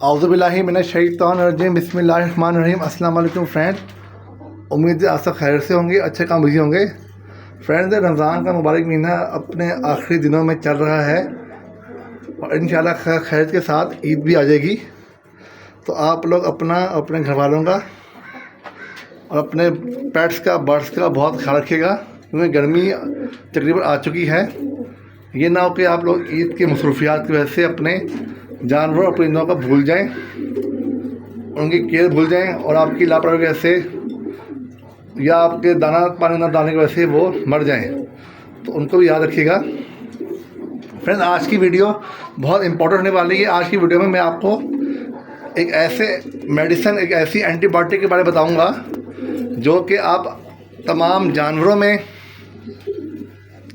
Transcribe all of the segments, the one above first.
औज़ुबिल्लाहि मिनश्शैतानिर्रजीम बिस्मिल्लाहिर्रहमानिर्रहीम। अस्सलाम वालेकुम फ्रेंड, उम्मीद है आप सब खैर से होंगे, अच्छे काम बिजी होंगे। फ्रेंड्स, रमज़ान का मुबारक महीना अपने आखिरी दिनों में चल रहा है और इंशाल्लाह खैर के साथ ईद भी आ जाएगी। तो आप लोग अपने घर वालों का और अपने पेट्स का, बर्ड्स का बहुत ख्याल रखिएगा, क्योंकि गर्मी तकरीबन आ चुकी है। ये ना हो कि आप लोग ईद की मसरूफियात की वजह से अपने जानवरों और परिंदों को भूल जाएं, उनकी केयर भूल जाएं और आपकी लापरवाही की वजह से या आपके दाना पानी न डालने की वजह से वो मर जाएं। तो उनको भी याद रखिएगा। फ्रेंड्स, आज की वीडियो बहुत इंपॉर्टेंट होने वाली है। आज की वीडियो में मैं आपको एक ऐसे मेडिसिन, एक ऐसी एंटीबायोटिक के बारे में बताऊंगा जो कि आप तमाम जानवरों में,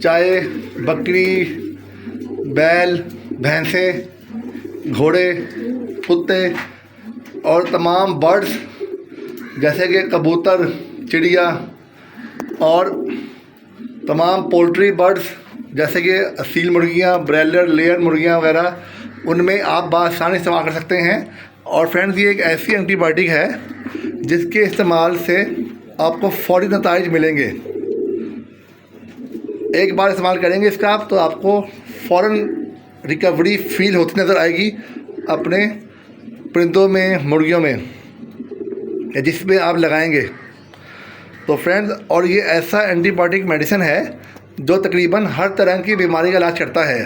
चाहे बकरी, बैल, भैंसें, घोड़े, कुत्ते और तमाम बर्ड्स जैसे कि कबूतर, चिड़िया और तमाम पोल्ट्री बर्ड्स जैसे कि सील मुर्गियाँ, ब्रॉयलर, लेयर मुर्गियाँ वगैरह, उनमें आप बासानी इस्तेमाल कर सकते हैं। और फ्रेंड्स, ये एक ऐसी एंटीबायोटिक है जिसके इस्तेमाल से आपको फौरी नताइज मिलेंगे। एक बार इस्तेमाल करेंगे इसका आप, तो आपको फ़ौरन रिकवरी फील होती नज़र आएगी अपने परिंदों में, मुर्गियों में, या जिसमें आप लगाएंगे। तो फ्रेंड्स, और ये ऐसा एंटीबायोटिक मेडिसिन है जो तकरीबन हर तरह की बीमारी का इलाज करता है।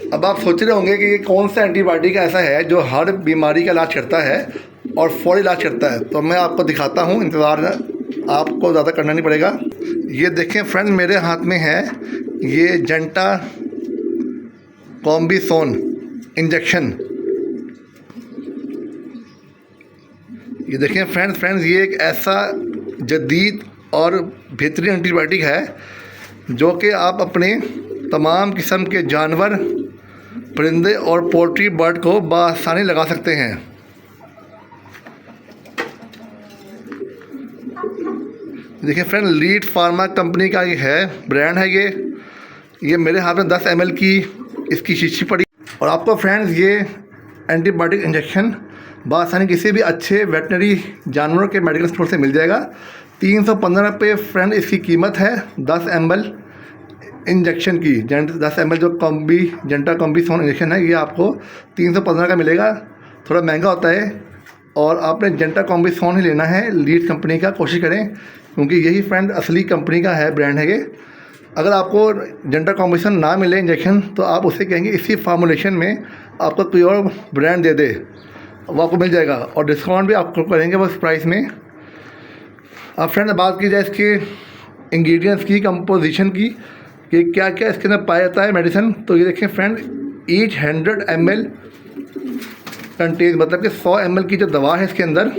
अब आप सोच रहे होंगे कि ये कौन सा एंटीबायोटिक ऐसा है जो हर बीमारी का इलाज करता है और फौरी इलाज करता है। तो मैं आपको दिखाता हूँ, इंतज़ार आपको ज़्यादा करना नहीं पड़ेगा। ये देखें फ्रेंड्स, मेरे हाथ में है ये जेंटा कॉम्बिसोन इंजेक्शन। ये देखें फ्रेंड्स, ये एक ऐसा जदीद और बेहतरीन एंटीबायोटिक है जो कि आप अपने तमाम किस्म के जानवर, परिंदे और पोल्ट्री बर्ड को बआसानी लगा सकते हैं। देखिए फ्रेंड, लीड फार्मा कंपनी का ये है, ब्रांड है ये मेरे हाथ में 10 ml की इसकी शीशी पड़ी। और आपको फ्रेंड्स ये एंटीबायोटिक इंजेक्शन बआसानी किसी भी अच्छे वेटनरी जानवरों के मेडिकल स्टोर से मिल जाएगा। 315 रुपये फ्रेंड इसकी कीमत है 10 ml इंजेक्शन की। 10 ml जो जेंटा कॉम्बिसोन इंजेक्शन है, ये आपको 315 का मिलेगा। थोड़ा महंगा होता है और आपने जेंटा कॉम्बिसोन ही लेना है, लीड कंपनी का। कोशिश करें, क्योंकि यही फ्रेंड असली कंपनी का है, ब्रांड है ये। अगर आपको जेंटा कॉम्बिसोन ना मिले इंजेक्शन, तो आप उससे कहेंगे इसी फार्मूलेशन में आपको कोई और ब्रांड दे दे, वो आपको मिल जाएगा और डिस्काउंट भी आपको करेंगे बस प्राइस में। अब फ्रेंड, बात की जाए इसके इंग्रेडिएंट्स की, कंपोजिशन की, कि क्या क्या इसके अंदर पाया जाता है मेडिसिन। तो ये देखें फ्रेंड, ईच 100 ml कंटेन, मतलब कि 100 ml की जो दवा है इसके अंदर,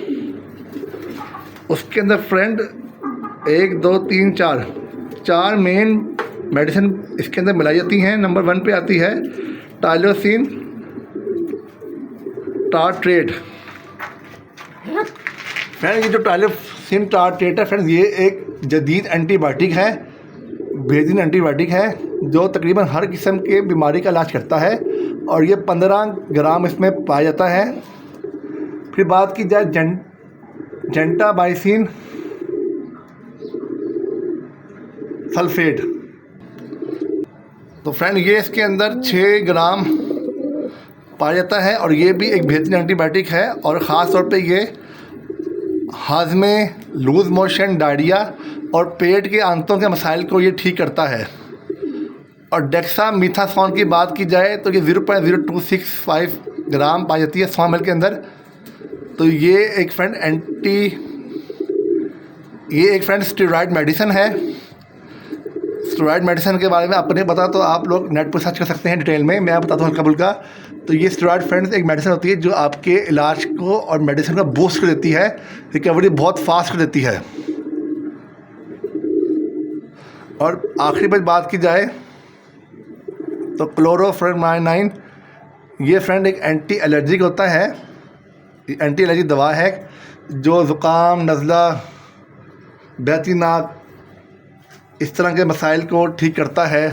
उसके अंदर फ्रेंड 1 2 3 4 मेन मेडिसिन इसके अंदर मिलाई जाती हैं। नंबर 1 पे आती है टाइलोसिन टार्ट्रेट। फ्रेंड, ये जो टाइलोसिन टार्ट्रेट है फ्रेंड्स, ये एक जदीद एंटीबायोटिक है, बेहतरीन एंटीबायोटिक है जो तकरीबन हर किस्म के बीमारी का इलाज करता है और ये 15 ग्राम इसमें पाया जाता है। फिर बात की जाए जेंटामाइसिन सल्फेट, तो फ्रेंड ये इसके अंदर 6 ग्राम पाया जाता है और ये भी एक बेहतरीन एंटीबायोटिक है। और ख़ास तौर पे ये हाजमे, लूज़ मोशन, डायरिया और पेट के आंतों के मसाइल को ये ठीक करता है। और डेक्सामीथासोन की बात की जाए तो ये 0.0265 ग्राम पाई जाती है 100 ml के अंदर। तो ये एक फ्रेंड स्टेरॉयड मेडिसिन है। स्टेरॉयड मेडिसिन के बारे में आपको नहीं पता तो आप लोग नेट पर सर्च कर सकते हैं डिटेल में, मैं बताता हूँ हल्का फुल्का। तो ये स्टेरॉयड फ्रेंड्स एक मेडिसिन होती है जो आपके इलाज को और मेडिसिन को बूस्ट कर देती है, रिकवरी बहुत फास्ट कर देती है। और आखिरी बात की जाए तो क्लोरोफेर्मानाइन, ये फ्रेंड एक एंटी एलर्जिक होता है, एंटी एलर्जी दवा है जो ज़ुकाम, नज़ला, बहती नाक, इस तरह के मसाइल को ठीक करता है।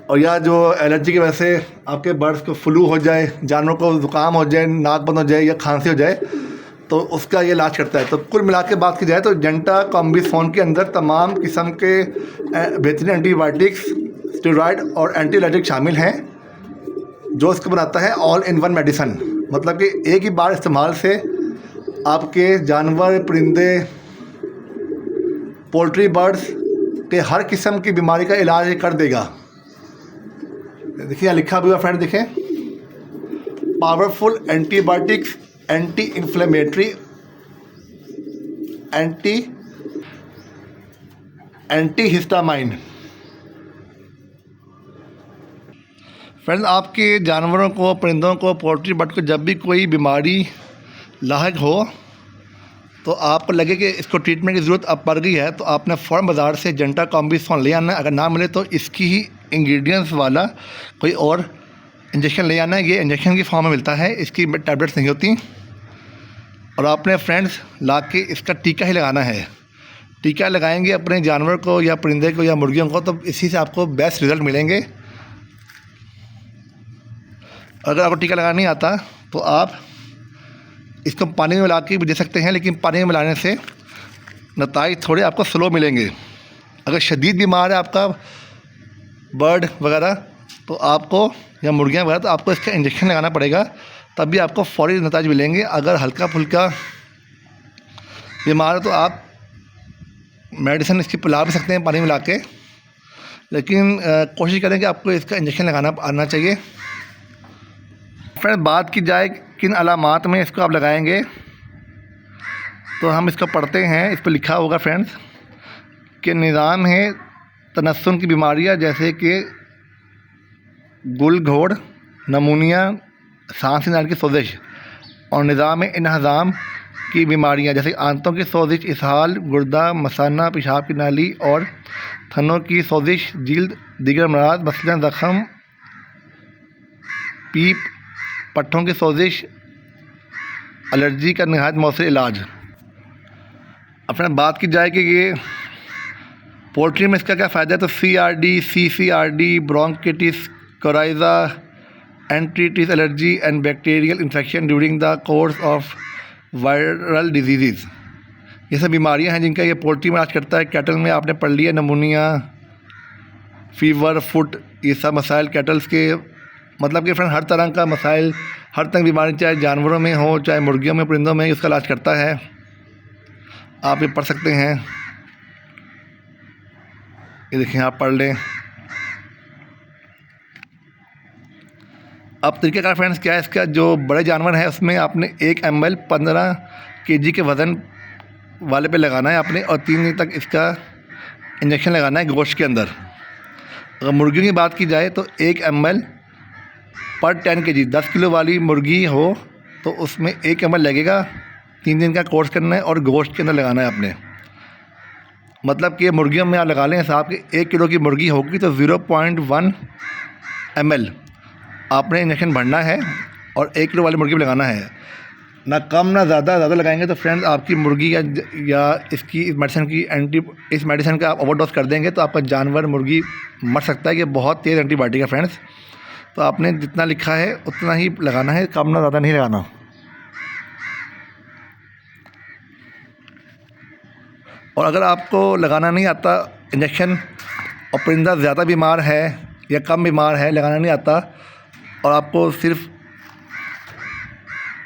और या जो एलर्जी की वजह से आपके बर्ड्स को फ्लू हो जाए, जानवरों को ज़ुकाम हो जाए, नाक बंद हो जाए या खांसी हो जाए, तो उसका ये इलाज करता है। तो कुल मिला के बात की जाए तो जेंटा कॉम्बिसोन के अंदर तमाम किस्म के बेहतरीन एंटीबायोटिक्स, स्टेरॉयड और एंटी एलर्जिक शामिल हैं, जो इसको बनाता है ऑल इन वन मेडिसन। मतलब कि एक ही बार इस्तेमाल से आपके जानवर, परिंदे, पोल्ट्री, बर्ड्स के हर किस्म की बीमारी का इलाज कर देगा। देखिए यहाँ लिखा भी हुआ फ्रेंड, देखें, powerful antibiotics, anti inflammatory, anti histamine. Friends, आपके जानवरों को, परिंदों को, पोल्ट्री, बर्ड को जब भी कोई बीमारी लाहक हो तो आपको लगे कि इसको ट्रीटमेंट की ज़रूरत अब पड़ गई है, तो आपने फ़ौरन बाज़ार से जेंटा कॉम्बिसोन ले आना है। अगर ना मिले तो इसकी ही इंग्रेडिएंट्स वाला कोई और इंजेक्शन ले आना है। ये इंजेक्शन की फॉर्म में मिलता है, इसकी टैबलेट्स नहीं होती। और आपने फ्रेंड्स ला के इसका टीका ही लगाना है। टीका लगाएंगे अपने जानवर को या परिंदे को या मुर्गियों को, तो इसी से आपको बेस्ट रिज़ल्ट मिलेंगे। अगर आपको टीका लगाना नहीं आता तो आप इसको पानी में मिला के भी दे सकते हैं, लेकिन पानी में मिलाने से नताइज थोड़े आपको स्लो मिलेंगे। अगर शदीद बीमार है आपका बर्ड वगैरह, तो आपको या मुर्गियाँ वगैरह, तो आपको इसका इंजेक्शन लगाना पड़ेगा, तभी आपको फ़ौरी नताइज मिलेंगे। अगर हल्का फुल्का बीमार है तो आप मेडिसिन इसकी पिला भी सकते हैं पानी मिला के, लेकिन कोशिश करें कि आपको इसका इंजेक्शन लगाना आना चाहिए। फ्रेंड्स, बात की जाए किन अलामात में इसको आप लगाएंगे, तो हम इसको पढ़ते हैं। इस पर लिखा होगा फ्रेंड्स कि निज़ाम है तनस्सुन की बीमारियां जैसे कि गुल घोड़, नमूनिया, सांस की नाली की सोजिश, और निज़ाम इन्हज़ाम की बीमारियां जैसे आंतों की सोजिश, इसहाल, गुर्दा, मसाना, पेशाब की नाली और थनों की सोजिश, जिल्द, दीगर अमराज मसलन ज़ख़म, पीप, पट्ठों की सोजिश, एलर्जी का नहायत मौसर इलाज। अपने बात की जाए कि ये पोल्ट्री में इसका क्या फ़ायदा है, तो CRD, CCRD, bronchitis, coryza, enteritis, allergy and bacterial infection during the course of viral disease, ये सब बीमारियां हैं जिनका ये पोल्ट्री में इलाज करता है। कैटल में आपने पढ़ लिया, नमूनिया, फीवर, फुट, ये सब मसाइल कैटल्स के, मतलब कि फ्रेंड हर तरह का मसाइल, हर तरह की बीमारी, चाहे जानवरों में हो चाहे मुर्गियों में, परिंदों में, इसका इलाज करता है। आप ये पढ़ सकते हैं, ये देखिए आप पढ़ लें। अब तरीक़ाकार फ्रेंड्स क्या है इसका, जो बड़े जानवर हैं उसमें आपने 1 ml 15 kg के वज़न वाले पे लगाना है आपने, और 3 दिन तक इसका इंजेक्शन लगाना है गोश्त के अंदर। अगर मुर्गियों की बात की जाए तो 1 ml पर 10 kg, 10 किलो वाली मुर्गी हो तो उसमें 1 ml लगेगा। 3 दिन का कोर्स करना है और गोश्त के अंदर लगाना है आपने। मतलब कि मुर्गियों में आप लगा लें साहब कि 1 किलो की मुर्गी होगी तो 0.1 ml आपने इंजेक्शन भरना है और 1 किलो वाली मुर्गी में लगाना है, ना कम ना ज़्यादा। ज़्यादा लगाएंगे तो फ्रेंड्स आपकी मुर्गी या इसकी इस मेडिसिन का आप ओवरडोज कर देंगे तो आपका जानवर, मुर्गी मर सकता है। ये बहुत तेज़ एंटीबायोटिक है फ्रेंड्स, तो आपने जितना लिखा है उतना ही लगाना है, कम ना ज़्यादा नहीं लगाना। और अगर आपको लगाना नहीं आता इंजेक्शन और परिंदा ज़्यादा बीमार है या कम बीमार है, लगाना नहीं आता, और आपको सिर्फ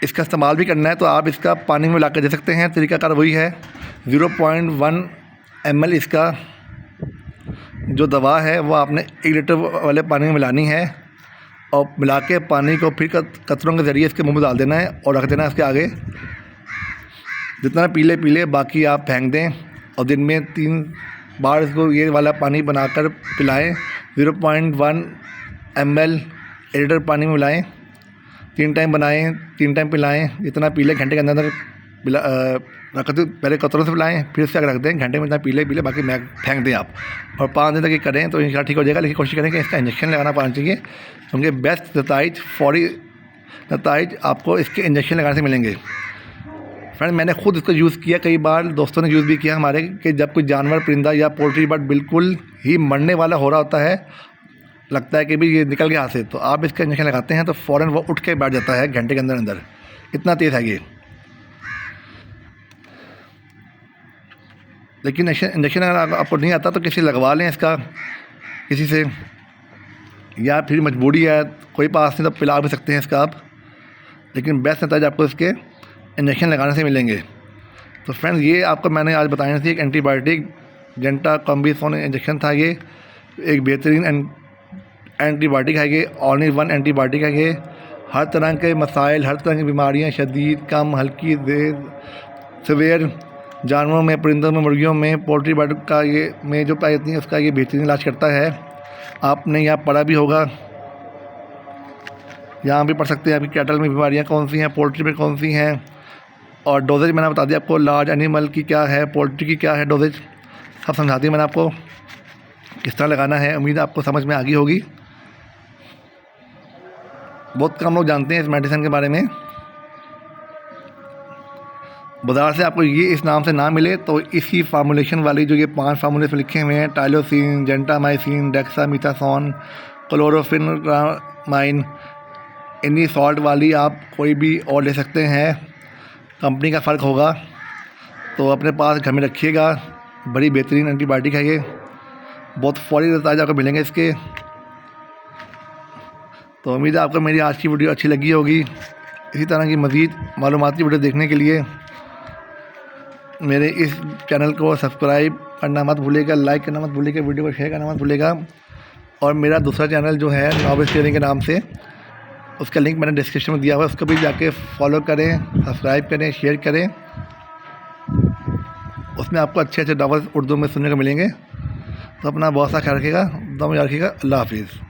इसका इस्तेमाल भी करना है, तो आप इसका पानी में मिला कर दे सकते हैं। तरीक़ाकार वही है, 0.1 ml इसका जो दवा है वो आपने 1 लीटर वाले पानी में मिलानी है, और मिला के पानी को फिर कतरों के ज़रिए इसके मुंह में डाल देना है और रख देना है इसके आगे। जितना पीले बाकी आप फेंक दें, और दिन में 3 बार इसको ये वाला पानी बनाकर पिलाएं। 0.1 ml 1 लीटर पानी में मिलाएं, 3 टाइम बनाएं, 3 टाइम पिलाएं। जितना पीले घंटे के अंदर पहले कतरों से पिलाएं, फिर से रख दें घंटे में, इतना पीले बाकी फेंक दें आप, और 5 दिन तक ये करें तो इंशाल्लाह ठीक हो जाएगा। लेकिन कोशिश करें कि इसका इंजेक्शन लगाना पाना चाहिए, क्योंकि बेस्ट नताइज, फौरी नताइज आपको इसके इंजेक्शन लगाने से मिलेंगे। फ्रेंड, मैंने खुद इसको यूज़ किया, कई बार दोस्तों ने यूज़ भी किया हमारे, कि जब कोई जानवर, परिंदा या पोल्ट्री बर्ड बिल्कुल ही मरने वाला हो रहा होता है लगता है कि भी ये निकल गया हाथ से, तो आप इसका इंजेक्शन लगाते हैं तो फ़ौरन वो उठ के बैठ जाता है घंटे के अंदर अंदर, इतना तेज़ है ये। लेकिन इंजेक्शन अगर आपको नहीं आता तो किसी लगवा लें इसका किसी से, या फिर मजबूरी है कोई पास नहीं तो पिला भी सकते हैं इसका आप, लेकिन बेस्ट नतीजे आपको इसके इंजेक्शन लगाने से मिलेंगे। तो फ्रेंड्स ये आपको मैंने आज बताया थी एक एंटीबायोटिक जेंटाकॉम्बिसोन इंजेक्शन था, ये एक बेहतरीन एंटीबायोटिक है, ये ऑल इन वन एंटीबायोटिक है। ये हर तरह के मसाइल, हर तरह की बीमारियाँ, शदीद, कम, हल्की, सवेयर, जानवरों में, परिंदों में, मुर्गियों में, पोल्ट्री बर्ड का ये में जो पाई जाती हैं उसका ये बेहतरीन इलाज करता है। आपने यहाँ पढ़ा भी होगा, यहाँ भी पढ़ सकते हैं आपकी कैटल में बीमारियाँ कौन सी हैं, पोल्ट्री में कौन सी हैं, और डोजेज मैंने बता दिया आपको, लार्ज एनिमल की क्या है, पोल्ट्री की क्या है डोजेज, सब समझा दिया मैंने आपको किस तरह लगाना है। उम्मीद है आपको समझ में आ गई होगी। बहुत कम लोग जानते हैं इस मेडिसिन के बारे में। बाज़ार से आपको ये इस नाम से ना मिले तो इसी फार्मूलेशन वाली जो ये 5 फार्मूलेशन लिखे हुए हैं, टाइलोसिन, जेंटामाइसिन, डेक्सामेथासोन, क्लोरोफेनामाइन, इन्हीं सॉल्ट वाली आप कोई भी और ले सकते हैं, कंपनी का फ़र्क होगा। तो अपने पास घर में रखिएगा, बड़ी बेहतरीन एंटीबायोटिक है ये, बहुत फौरी नतीजे आपको मिलेंगे इसके। तो उम्मीद है आपको मेरी आज की वीडियो अच्छी लगी होगी। इसी तरह की मज़ीद मालूमाती वीडियो देखने के लिए मेरे इस चैनल को सब्सक्राइब करना मत भूलिएगा, लाइक करना मत भूलिएगा, वीडियो को शेयर करना मत भूलिएगा। और मेरा दूसरा चैनल जो है नॉवेल्स शेयरिंग के नाम से, उसका लिंक मैंने डिस्क्रिप्शन में दिया हुआ है, उसको भी जाके फॉलो करें, सब्सक्राइब करें, शेयर करें। उसमें आपको अच्छे अच्छे नॉवेल्स उर्दू में सुनने को मिलेंगे। तो अपना बहुत सा ख्याल रखिएगा, दुआ में याद रखिएगा। अल्लाह हाफिज़।